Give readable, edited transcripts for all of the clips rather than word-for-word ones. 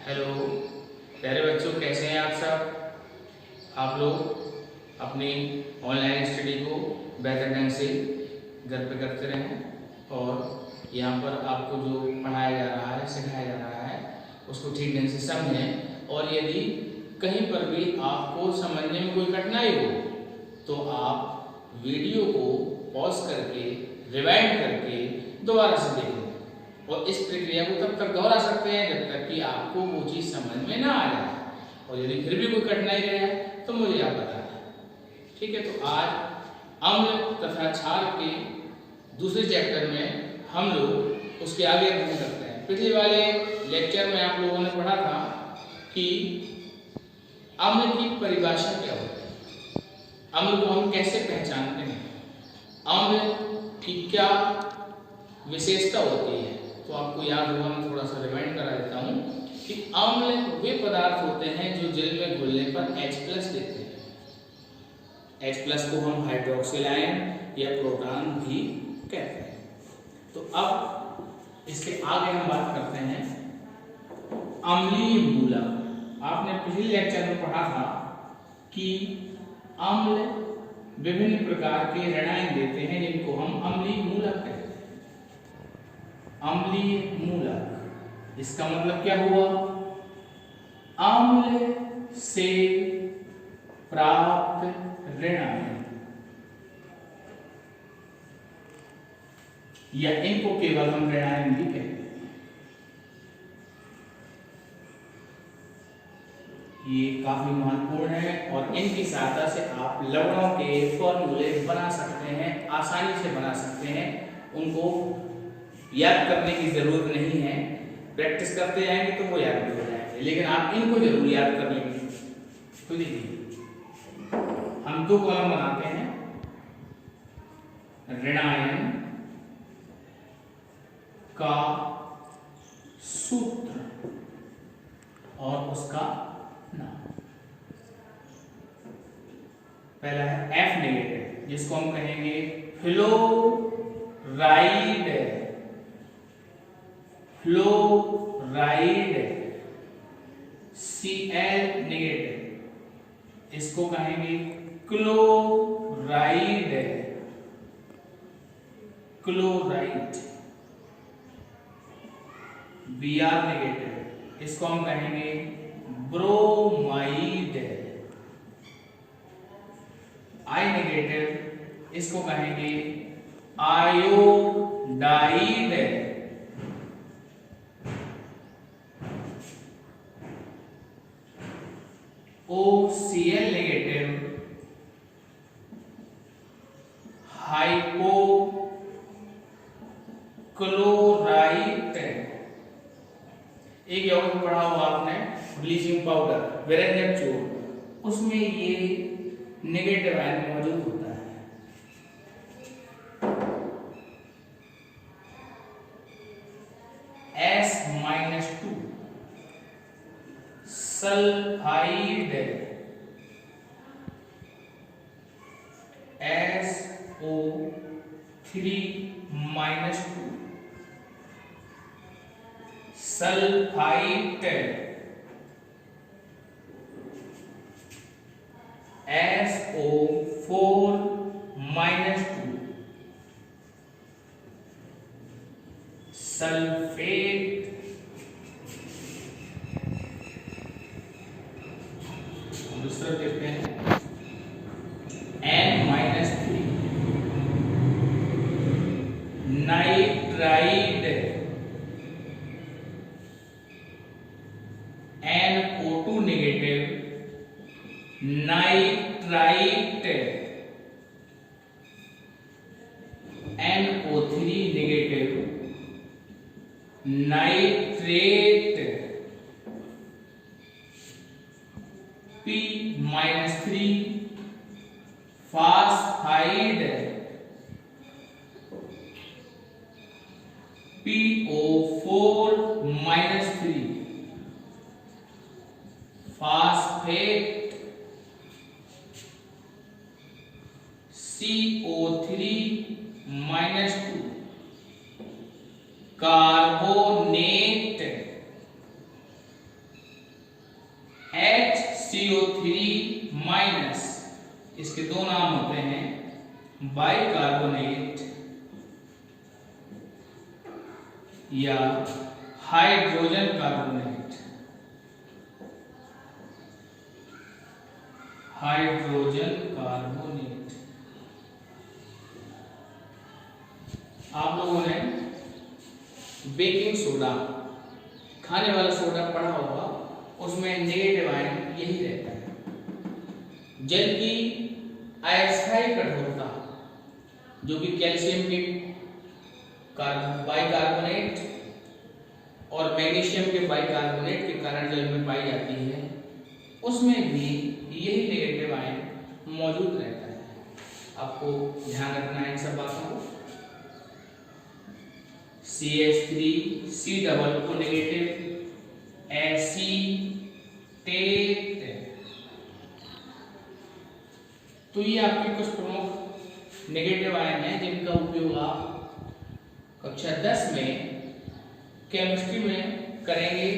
Hello प्यारे बच्चों, कैसे हैं आप सब। आप लोग अपनी ऑनलाइन स्टडी को बेहतर ढंग से घर पे करते रहें और यहाँ पर आपको जो पढ़ाया जा रहा है, सिखाया जा रहा है, उसको ठीक ढंग से समझें। और यदि कहीं पर भी आपको समझने में कोई कठिनाई हो तो आप वीडियो को पॉज करके रिवाइंड करके दोबारा से देखें और इस प्रक्रिया को तब तक दोहरा सकते हैं जब तक कि आपको वो चीज़ समझ में ना आ जाए। और यदि फिर भी कोई कठिनाई रहे तो मुझे आप बताएं। ठीक है, तो आज अम्ल तथा क्षार के दूसरे चैप्टर में हम लोग उसके आगे अध्ययन करते हैं। पिछले वाले लेक्चर में आप लोगों ने पढ़ा था कि अम्ल की परिभाषा क्या होती है, अम्ल को हम कैसे पहचानते हैं, अम्ल की क्या विशेषता होती है। तो आपको याद होगा, मैं थोड़ा सा रिमाइंड करा देता हूँ कि अम्ल वे पदार्थ होते हैं जो जल में घुलने पर H+ देते हैं। H+ को हम हाइड्रोक्सिल आयन या प्रोटॉन भी कहते हैं। तो अब इसके आगे हम बात करते हैं अम्लीय मूलक। आपने पिछले लेक्चर में पढ़ा था कि अम्ल विभिन्न प्रकार के ऋणायन देते हैं जिनको हम अम्लीय मूलक कहते हैं। अम्लीय मूलक, इसका मतलब क्या हुआ, अम्ल से प्राप्त ऋणायन, या इनको केवल हम ऋणायन भी कहते हैं। ये काफी महत्वपूर्ण है और इनकी सहायता से आप लवणों के फॉर्मूले बना सकते हैं, आसानी से बना सकते हैं। उनको याद करने की जरूरत नहीं है, प्रैक्टिस करते जाएंगे तो वो याद भी हो जाएंगे, लेकिन आप इनको जरूर याद कर लेंगे। तो देखिए, हम दो कॉलम बनाते हैं, ऋणायन का सूत्र और उसका नाम। पहला है F नेगेटिव, जिसको हम कहेंगे फ्लोराइड। फ्लोराइड Cl नेगेटिव, इसको कहेंगे क्लोराइड। क्लोराइड Br नेगेटिव, इसको हम कहेंगे ब्रोमाइड। I नेगेटिव, इसको कहेंगे आयोडाइड। OCl negative hypochlorite. एक यौगिक पढ़ा होगा आपने, ब्लीचिंग पाउडर, विरंजन चूर्ण, उसमें ये नेगेटिव आयन मौजूद होता है। S-2 sulphide, SO3-2 sulphite, SO4-2 sulphate, दूसरा देखते हैं N-3 nitride, NO2 negative nitrite, NO3 negative nitrate, P-3 phosphide, PO4-3 phosphate, CO3-2 carbonate, CO3 minus, इसके दो नाम होते हैं, बाइकार्बोनेट या हाइड्रोजन कार्बोनेट। Hydrogen carbonate. आप लोगों ने बेकिंग सोडा, खाने वाला सोडा पढ़ा होगा, उसमें नेगेटिव आयन यही रहता है। जल की अस्थायी कठोरता, जो कि कैल्शियम के बाइकार्बोनेट और मैग्नीशियम के बाइकार्बोनेट के कारण जल में पाई जाती है, उसमें भी यही नेगेटिव आयन मौजूद रहता है। आपको ध्यान रखना है इन सब बातों को। CH3 C को नेगेटिव एसीटेट। तो ये आपके कुछ प्रमुख नेगेटिव आयन हैं जिनका उपयोग आप कक्षा 10 में केमिस्ट्री में करेंगे।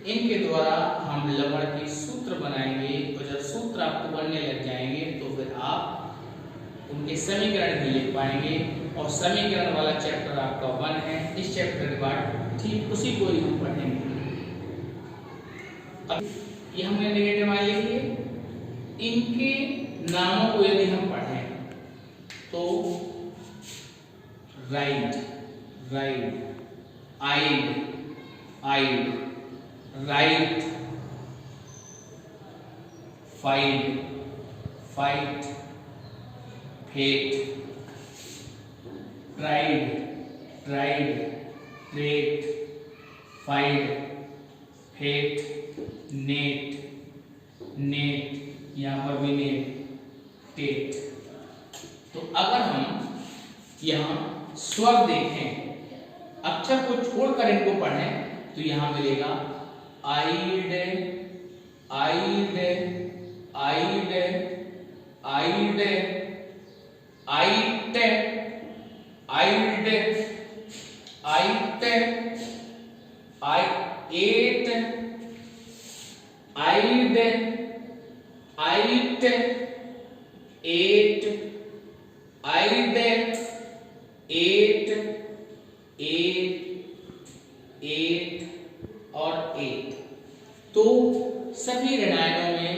इनके द्वारा हम लवण के सूत्र बनाएंगे और जब सूत्र आपको बनने लग जाएंगे तो फिर आप उनके समीकरण भी लिख पाएंगे। और समीकरण वाला चैप्टर आपका 1 है। इस चैप्टर के बाद ठीक उसी को ही हम पढ़ेंगे। अब ये हमने नेगेटिव आयन लिख लिए। इनके नामों को यदि हम पढ़ें तो ride, I'd, right, fight, fate, tried, trait, फाइड, फेट, नेट, यहाँ पर भी टेट। तो अगर हम यहाँ स्वर देखें, अक्षर को छोड़कर इनको पढ़ें तो यहाँ मिलेगा आइड, और एट। तो सभी ऋणायनों में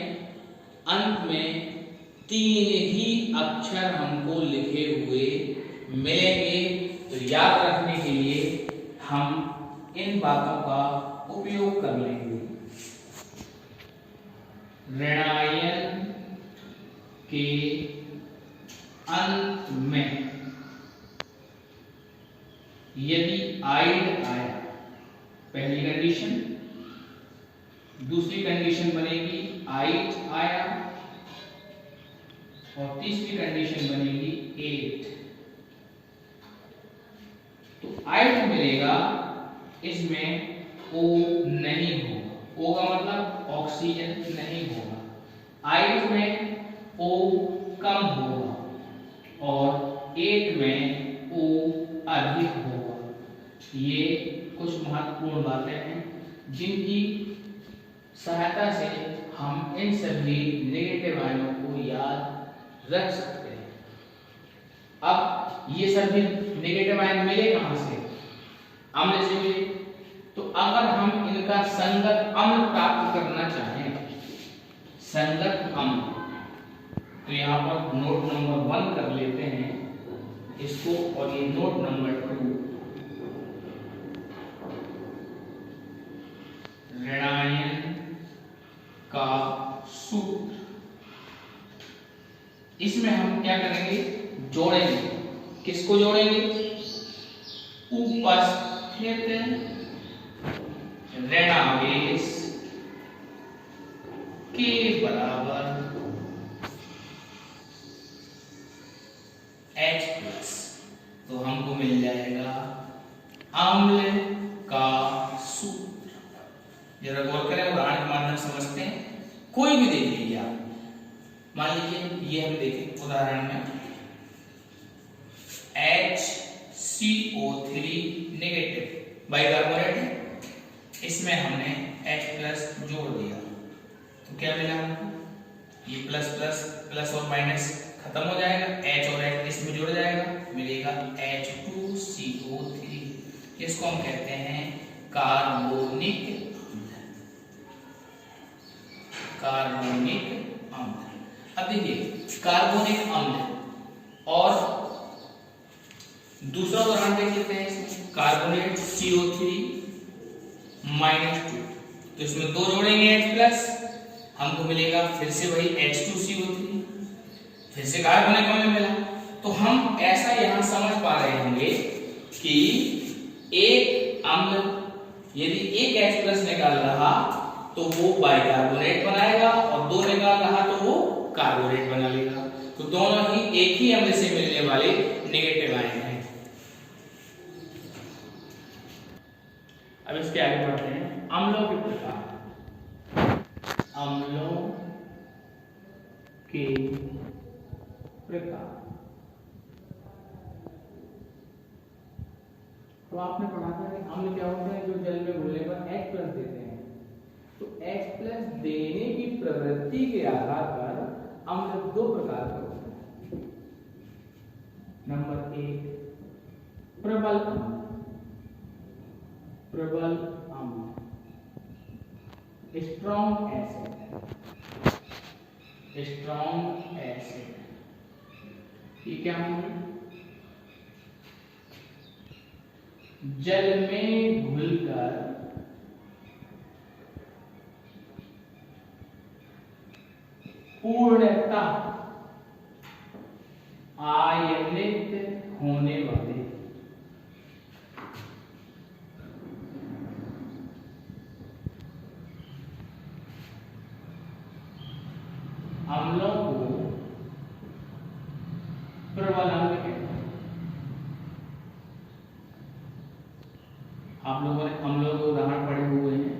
अंत में 3 ही अक्षर हमको लिखे हुए मिलेंगे। तो याद रखने के लिए हम इन बातों का उपयोग कर लेंगे। ऋणायन के अंत में यदि आइड आया, पहली कंडीशन, दूसरी कंडीशन बनेगी आइट आया और तीसरी कंडीशन बनेगी एट। तो आइट मिलेगा, इसमें O नहीं होगा। O का मतलब ऑक्सीजन नहीं होगा। आइट में O कम होगा और एट में O अधिक होगा। ये कुछ महत्वपूर्ण बातें हैं जिनकी सहायता से हम इन सभी नेगेटिव आयनों को याद रख सकते हैं। अब ये सभी नेगेटिव आयन मिले कहां से? अम्ल से मिले। तो अगर हम इनका संगत अम्ल प्राप्त करना चाहें, संगत अम्ल, तो यहाँ पर नोट नंबर 1 कर लेते हैं इसको, और ये नोट नंबर 2, ऋणायन का सूत्र। इसमें हम क्या करेंगे? जोड़ेंगे। किसको जोड़ेंगे? उपस्थित ऋणावेश के बराबर H+। तो हमको मिल जाएगा अम्ल का सूत्र। जरा गौर करें, उदाहरण के माध्यम से समझते हैं। कोई भी देख लीजिए आप, मान लीजिए ये हम देखें उदाहरण में HCO3 नेगेटिव बाइकार्बोनेट है, इसमें हमने H+ जोड़ दिया। तो क्या क्या मिला हमको, ये प्लस प्लस प्लस और माइनस खत्म हो जाएगा, H और H इसमें जुड़ जाएगा, मिलेगा H2CO3। इसको हम कहते हैं कार्बोनिक अम्ल। अब देखिए कार्बोनिक अम्ल और दूसरा उदाहरण देख लेते हैं इसमें, कार्बोनेट CO3 -2, तो इसमें दो जोड़ेंगे H प्लस, हमको मिलेगा फिर से वही H2CO3, फिर से कार्बोनिक अम्ल मिला। तो हम ऐसा यहां समझ पा रहे होंगे कि एक अम्ल यदि एक H प्लस निकाल रहा तो वो बाइकार्बोनेट बनाएगा और दो निकाल रहा तो वो कार्बोनेट बना लेगा। तो दोनों ही एक ही अम्ल से मिलने वाले नेगेटिव आयन हैं। अब इसके आगे बढ़ते हैं, अम्लों के प्रकार। अम्लों के प्रकार। तो आपने पढ़ा था कि अम्ल क्या होते हैं, जो जल में घुलने पर H प्लस देते हैं। तो H प्लस देने की प्रवृत्ति के आधार पर अम्ल दो प्रकार के होते हैं। नंबर 1 प्रबल अम्ल। प्रबल अम्ल स्ट्रॉन्ग एसिड। स्ट्रॉन्ग एसिड ये क्या होंगे, जल में घुलकर पूर्णतः आयनित होने वाले अम्लों को प्रबल अम्ल कहते हैं। आप लोगों ने अम्लों के उदाहरण पढ़े हुए हैं,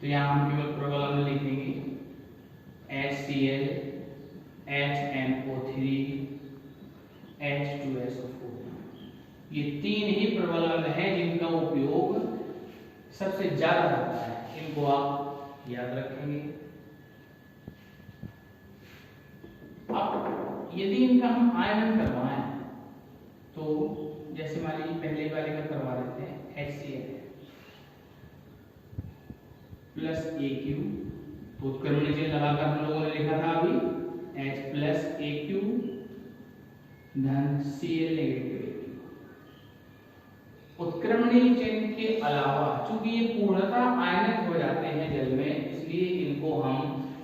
तो यहां हम केवल प्रबल अम्ल लिखेंगे, HCl, HNO3, H2SO4। ये तीन ही प्रबल अम्ल हैं जिनका उपयोग सबसे ज्यादा होता है, इनको आप याद रखेंगे। अब यदि इनका हम आयनन करवाएं तो जैसे मान लीजिए पहले वाले का करवा देते हैं, HCl प्लस AQ, तो उत्क्रमणीय चिन्ह लगाकर हम लोगों ने लिखा था अभी H प्लस AQ धन Cl नेगेटिव AQ। उत्क्रमणीय चिन्ह के अलावा चूंकि ये पूर्णतः आयनित हो जाते हैं जल में, इसलिए इनको हम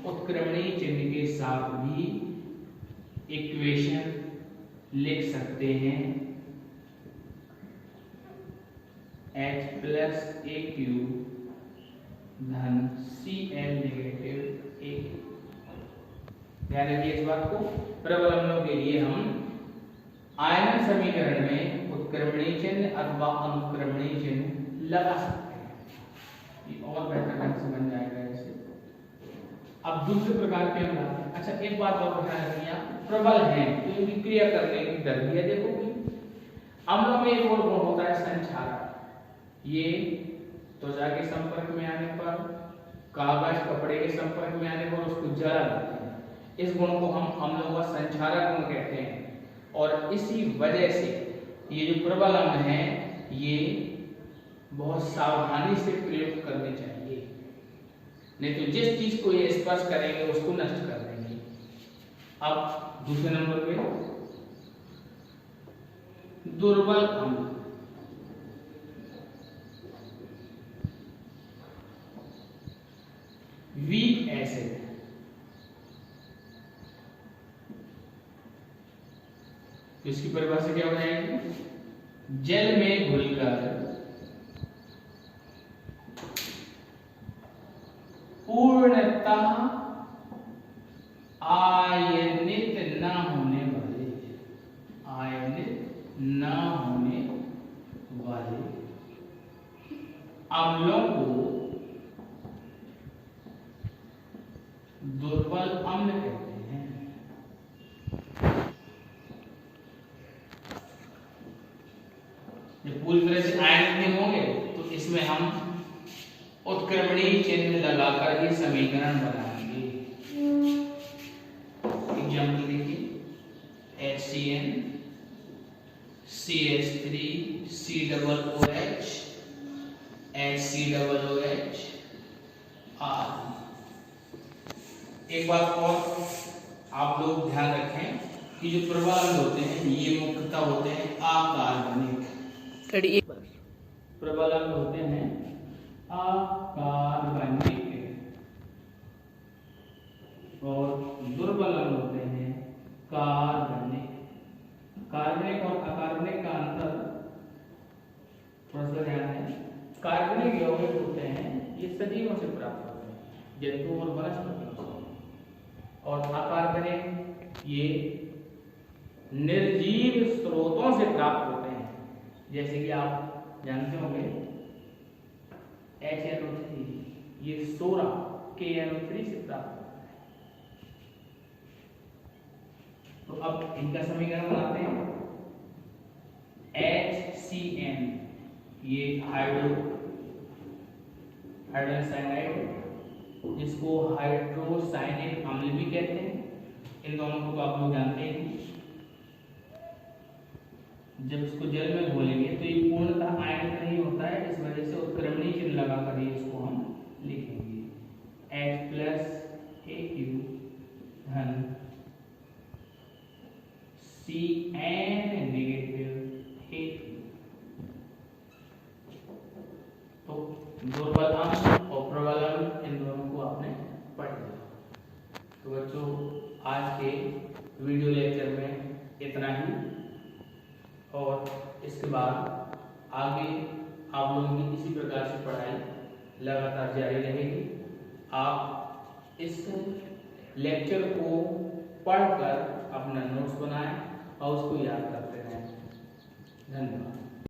उत्क्रमणीय चिन्ह के साथ भी इक्वेशन लिख सकते हैं, H प्लस AQ धन Cl नेगेटिव AQ। ध्यान रखिए इस बात को, प्रबल अम्लों के लिए हम आयनन समीकरण में उत्क्रमणीय चिन्ह अथवा अनुक्रमणीय चिन्ह लगा सकते हैं, ये और बेहतर ढंग से बन जाएगा ऐसे। अब दूसरे प्रकार के अम्ल आते हैं। अच्छा एक बात और ध्यान रखिए, प्रबल हैं तो इनकी क्रिया करने की दर भी है। देखो अम्लों में एक और गुण होता है संक्षारक। ये त्वचा के संपर्क में आने पर, कागज कपड़े के संपर्क में आने पर उसको जला देते हैं। इस गुण को हम अम्लों का संक्षारक गुण कहते हैं, और इसी वजह से ये जो प्रबल अम्ल हैं ये बहुत सावधानी से प्रयोग करने चाहिए, नहीं तो जिस चीज को ये स्पर्श करेंगे उसको नष्ट कर देंगे। अब दूसरे नंबर पे दुर्बल अम्ल। Weak acid. तो इसकी परिभाषा क्या हो जाएगी, जल में घुलकर पूर्णतः आयनित न होने वाले, आयनित न होने वाले अम्लों को दुर्बल अम्ल कहते हैं। जब पूरी तरह से आयनित नहीं होंगे तो इसमें हम उत्क्रमणीय चिन्ह लगाकर ही समीकरण बनाएंगे। एग्जाम्पल देखिए, HCN CH3 COOH HCOOH R। एक बात और आप लोग ध्यान रखें कि जो प्रबल होते हैं ये मुख्यतः होते हैं अकार्बनिक। प्रबल होते हैं अकार्बनिक और दुर्बल होते हैं कार्बनिक। कार्बनिक और अकार्बनिक का अंतर थोड़ा सा ध्यान है। कार्बनिक यौगिक होते हैं ये सजीवों से प्राप्त होते हैं, जंतुओं और वनस्पतियों से, और अकार्बनिक ये निर्जीव स्रोतों से प्राप्त होते हैं। जैसे कि आप जानते होंगे HNO3 ये सोरा KNO3 से प्राप्त होता है। तो अब इनका समीकरण बनाते हैं। HCN ये हाइड्रोजन साइनाइड, जिसको हाइड्रोसाइनिक अम्ल भी कहते हैं। इन दोनों को आप लोग जानते हैं। जब इसको जल में घोलेंगे तो ये पूर्णतः आयनिक नहीं होता है, इस वजह से उत्क्रमणीय चिन्ह लगाकर ही इसको हम लिखेंगे। H+AQ धन CN नेगेटिव AQ। तो दुर्बल अंश और प्रबल अंश इन दोनों को आपने पढ़ लिया। तो बच्चों आज के वीडियो लेक्चर में इतना ही, और इसके बाद आगे आप लोगों की इसी प्रकार से पढ़ाई लगातार जारी रहेगी। आप इस लेक्चर को पढ़कर अपना नोट्स बनाएं और उसको याद करते रहें। धन्यवाद।